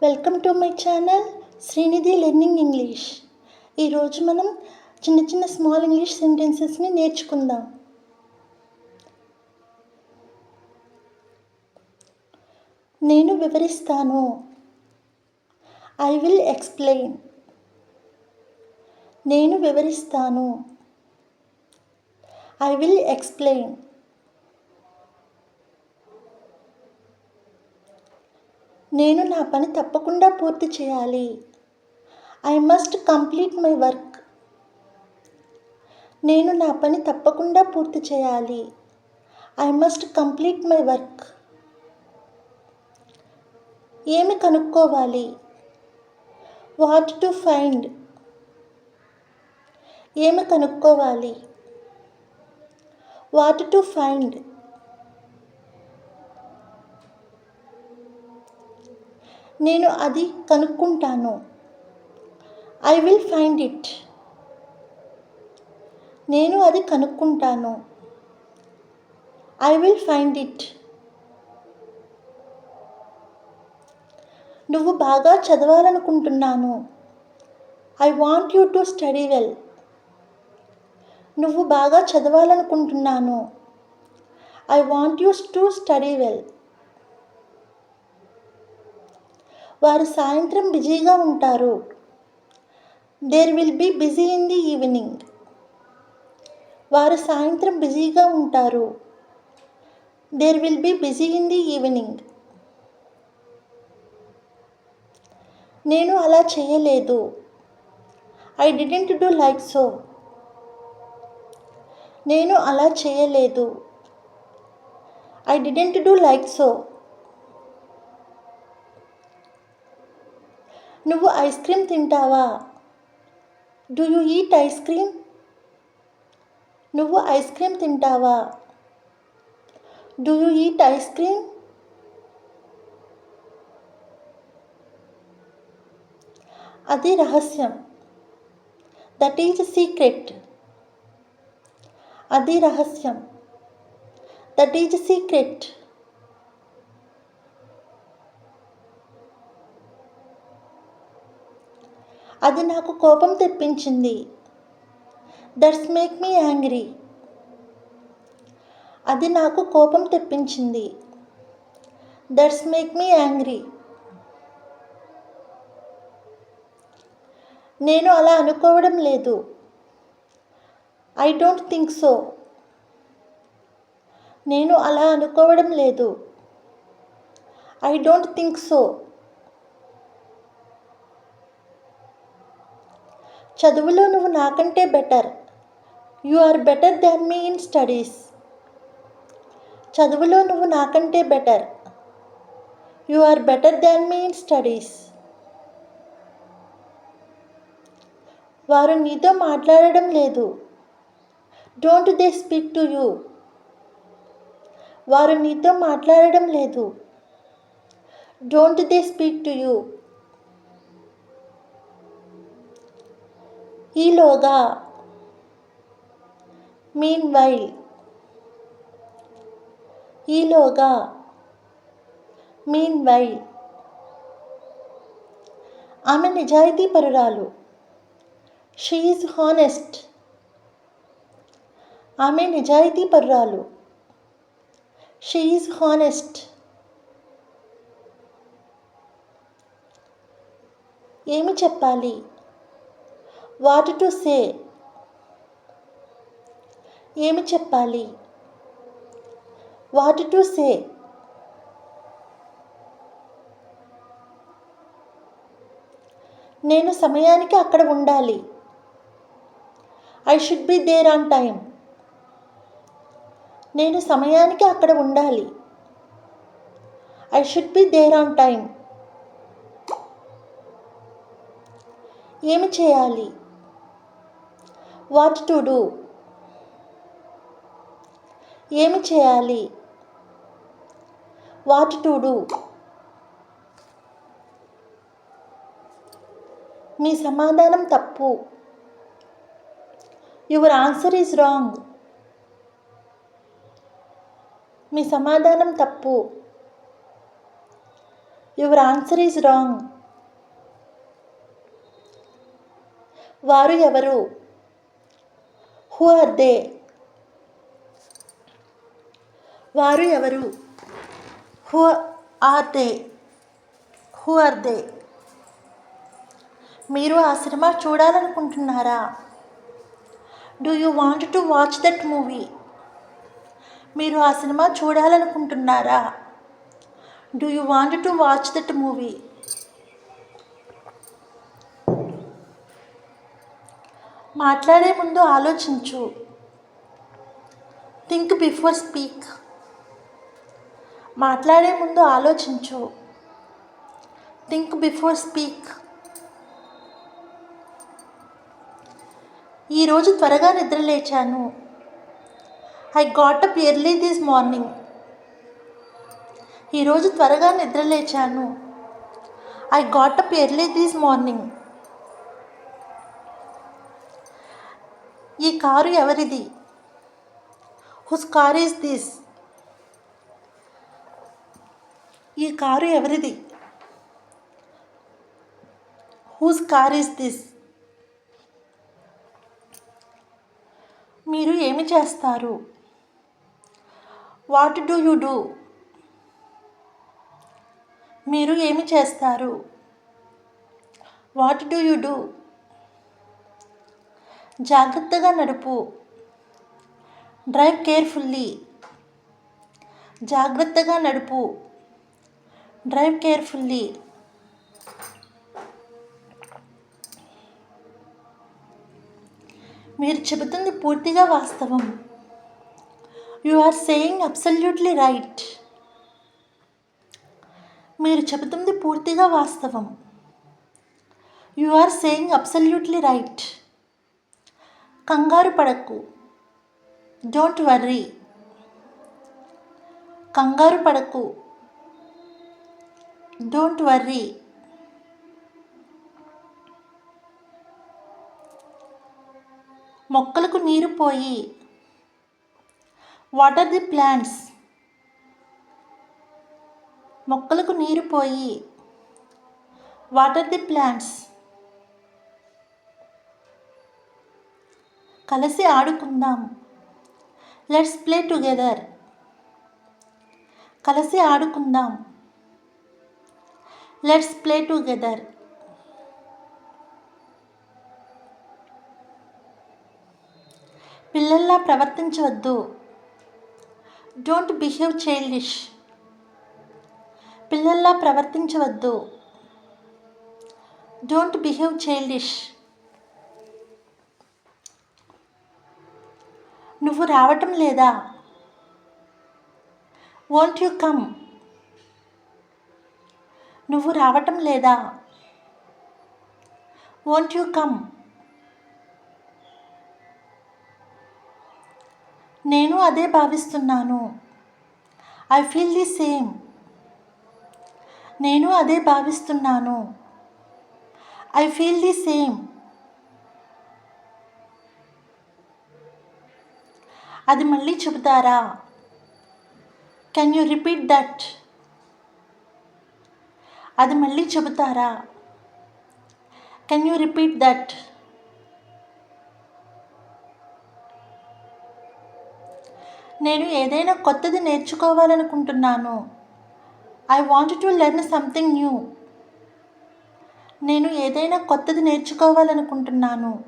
Welcome to my channel Srinidhi learning English. ఈరోజు మనం చిన్న చిన్న స్మాల్ ఇంగ్లీష్ సెంటెన్సెస్ని నేర్చుకుందాం. నేను వివరిస్తాను. I will explain. నేను వివరిస్తాను. I will explain. నేను నా పని తప్పకుండా పూర్తి చేయాలి. I must complete my work. నేను నా పని తప్పకుండా పూర్తి చేయాలి. I must complete my work. ఏమి కనుక్కోవాలి? What to find. ఏమి కనుక్కోవాలి? What to find. నేను అది కనుక్కుంటాను. I will find it. నేను అది కనుక్కుంటాను. I will find it. నువ్వు బాగా చదవాలనుకుంటున్నాను. I want you to study well. నువ్వు బాగా చదవాలనుకుంటున్నాను. I want you to study well. వారు సాయంత్రం బిజీగా ఉంటారు. There will be busy in the evening. వారు సాయంత్రం బిజీగా ఉంటారు. There will be busy in the evening. నేను అలా చేయలేదు. I didn't do like so. నేను అలా చేయలేదు. I didn't do like so. నువ్వు ఐస్ క్రీమ్ తింటావా? Do you eat ice cream? నువ్వు ఐస్ క్రీమ్ తింటావా? Do you eat ice cream? అది రహస్యం. That is secret. అది రహస్యం. That is secret. అది నాకు కోపం తెప్పించింది. That's make me angry. అది నాకు కోపం తెప్పించింది. That's make me angry. నేను అలా అనుకోవడం లేదు. I don't think so. నేను అలా అనుకోవడం లేదు. I don't think so. చదువులో నువ్వు నాకంటే better. You are better than me in studies. చదువులో నువ్వు నాకంటే better. You are better than me in studies. వారు నీతో మాట్లాడడం లేదు. Don't they speak to you. వారు నీతో మాట్లాడడం లేదు. Don't they speak to you. ఈలోగా. Meanwhile. ఈలోగా. Meanwhile. ఆమె నిజాయితీపరురాలు. She is honest. ఆమె నిజాయితీపరురాలు. She is honest. ఏమి చెప్పాలి? What to say. ఏమి చెప్పాలి? What to say. నేను సమయానికి అక్కడ ఉండాలి. I should be there on time. నేను సమయానికి అక్కడ ఉండాలి. I should be there on time. ఏమి చేయాలి? What to do. ఏమి చేయాలి? What to do. మీ సమాధానం తప్పు. Your answer is wrong. మీ సమాధానం తప్పు. Your answer is wrong. వారు ఎవరు? Who are they? వారు ఎవరు? Who are they? Who are they? మీరు ఆ సినిమా చూడాలనుకుంటున్నారా? Do you want to watch that movie? మీరు ఆ సినిమా చూడాలనుకుంటున్నారా? Do you want to watch that movie? మాట్లాడే ముందు ఆలోచించు. Think before speak. మాట్లాడే ముందు ఆలోచించు. Think before speak. ఈరోజు త్వరగా నిద్రలేచాను. I got up early this morning. ఈరోజు త్వరగా నిద్రలేచాను. I got up early this morning. ఈ కారు ఎవరిది? Whose car is this? ఈ కారు ఎవరిది? Whose car is this? మీరు ఏమి చేస్తారు? What do you do? మీరు ఏమి చేస్తారు? What do you do? జాగ్రత్తగా నడుపు. Drive carefully. జాగ్రత్తగా నడుపు. Drive carefully. మీరు చెబుతుంది పూర్తిగా వాస్తవం. You are saying absolutely right. మీరు చెబుతుంది పూర్తిగా వాస్తవం. You are saying absolutely right. కంగారు పడకు. Don't worry. కంగారు పడకు. Don't worry. మొక్కలకు నీరు పోయి. Water the plants. మొక్కలకు నీరు పోయి. Water the plants. కలిసి ఆడుకుందాం. Let's play together. కలిసి ఆడుకుందాం. Let's play together. పిల్లల్లా ప్రవర్తించవద్దు. Don't behave childish. పిల్లల్లా ప్రవర్తించవద్దు. Don't behave childish. నువ్వు రావటం లేదా? Won't you come? నువ్వు రావటం లేదా? Won't you come? నేను అదే భావిస్తున్నాను. I feel the same. నేను అదే భావిస్తున్నాను. I feel the same. అది మళ్ళీ చెబుతారా? Can you repeat that? అది మళ్ళీ చెబుతారా? Can you repeat that? నేను ఏదైనా కొత్తది నేర్చుకోవాలనుకుంటున్నాను. I want to learn something new. నేను ఏదైనా కొత్తది నేర్చుకోవాలనుకుంటున్నాను.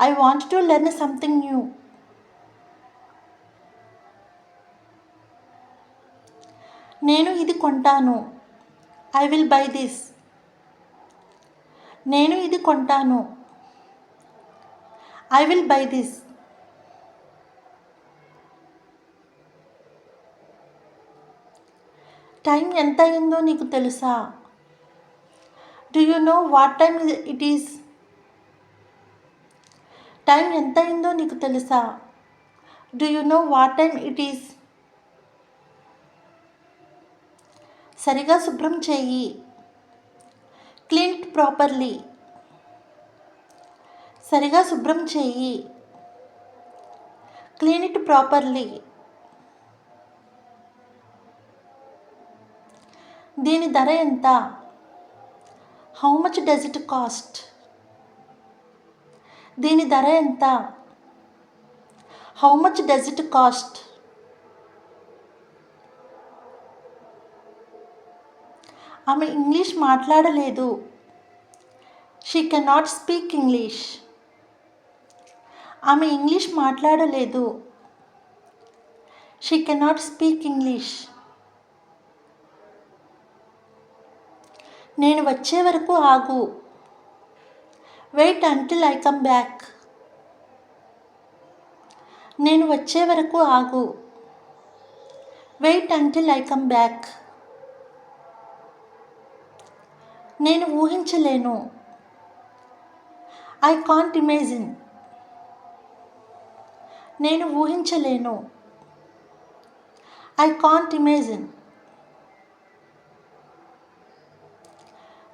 I want to learn something new. నేను ఇది కొంటాను. I will buy this. నేను ఇది కొంటాను. I will buy this. Time ఎంత అయిందో నీకు తెలుసా? Do you know what time it is? Time ఎంత అయిందో నీకు తెలుసా? Do you know what time it is? సరిగా శుభ్రం చేయి. Clean it properly. సరిగా శుభ్రం చేయి. Clean it properly. దీని ధర ఎంత? How much does it cost? దీని ధర ఎంత? How much does it cost? ఆమె ఇంగ్లీష్ మాట్లాడలేదు. She cannot speak English. ఆమె ఇంగ్లీష్ మాట్లాడలేదు. She cannot speak English. నేను వచ్చే వరకు ఆగు. Wait until I come back. నేను వచ్చే వరకు ఆగు. Wait until I come back. నేను ఊహించలేను. I can't imagine. నేను ఊహించలేను. I can't imagine.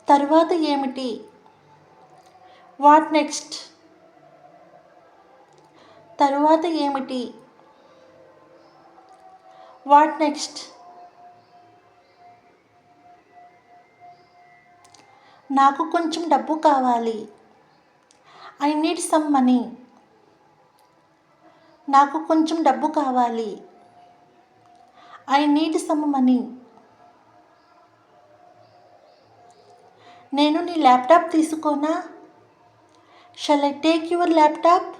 తరువాత ఏమిటి? What next? తరువాత ఏమిటి? What next? నాకు కొంచెం డబ్బు కావాలి. I need some money. నాకు కొంచెం డబ్బు కావాలి. I need some money. నేను నీ ల్యాప్టాప్ తీసుకోనా? Shall I take your laptop?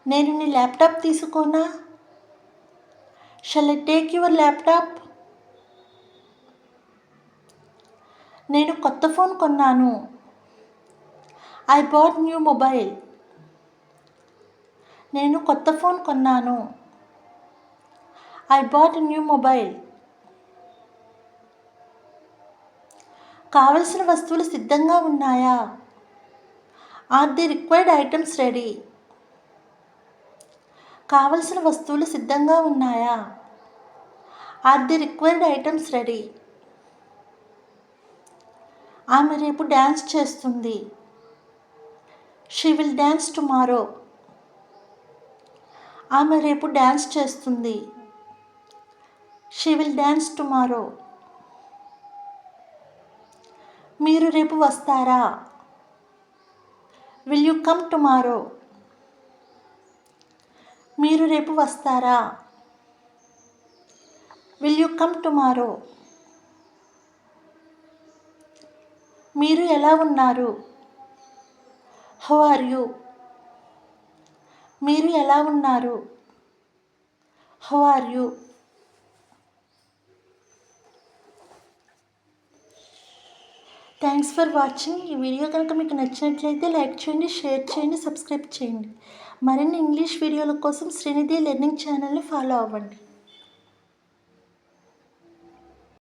నేను నీ ల్యాప్టాప్ తీసుకోనా? Shall I take your laptop? నేను కొత్త ఫోన్ కొన్నాను. I bought new mobile. నేను కొత్త ఫోన్ కొన్నాను. I bought new mobile. కావలసిన వస్తువులు సిద్ధంగా ఉన్నాయా? Are the required items ready? కావలసిన వస్తువులు సిద్ధంగా ఉన్నాయా? Are the required items ready? ఆమె రేపు డ్యాన్స్ చేస్తుంది. She will dance tomorrow. ఆమె రేపు డ్యాన్స్ చేస్తుంది. She will dance tomorrow. మీరు రేపు వస్తారా? Will you come tomorrow? మీరు రేపు వస్తారా? Will you come tomorrow? మీరు ఎలా ఉన్నారు? How are you? మీరు ఎలా ఉన్నారు? How are you? Thanks for watching. ఈ వీడియో కనుక మీకు నచ్చినట్లయితే లైక్ చేయండి, షేర్ చేయండి, సబ్స్క్రైబ్ చేయండి. మరిన్ని ఇంగ్లీష్ వీడియోల కోసం శ్రీనిధి లెర్నింగ్ ఛానల్ని ఫాలో అవ్వండి.